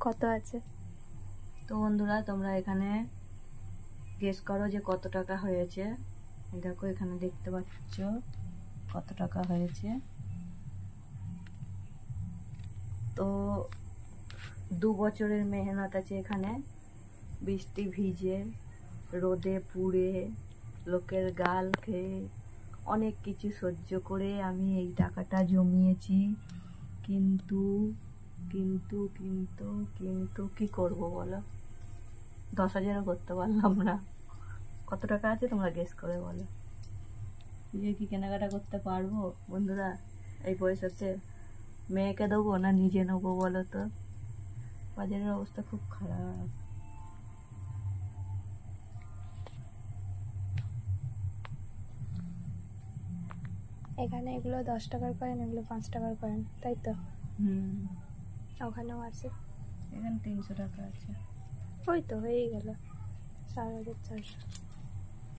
কত আছে? তো বন্ধুরা, তোমরা এখানে গেস করো যে কত টাকা হয়েছে। দেখো এখানে দেখতে পাচ্ছ কত টাকা হয়েছে। তো 2 বছরের মেহনত আছে এখানে, বৃষ্টি ভিজে, রোদে পুড়ে, লোকের গাল খেয়ে, অনেক কিছু সহ্য করে আমি এই টাকাটা জমিয়েছি। কিন্তু কিন্তু কিন্তু কিন্তু কি করব বলো? 10,000ও করতে পারলাম না। কত টাকা আছে তোমরা গেস করে বলো। নিজে কি কেনাকাটা করতে পারবো বন্ধুরা এই পয়সাতে? মেয়েকে দেবো না নিজে নেবো বলো তো? বাজারের অবস্থা খুব খারাপ। এখানে এগুলো 10 টাকার কয়েন, এগুলো 5 টাকার কয়েন, তাই তো? ওখানেও আছে। এখানে 300 টাকা আছে। ওই তো হয়েই গেল 4,400।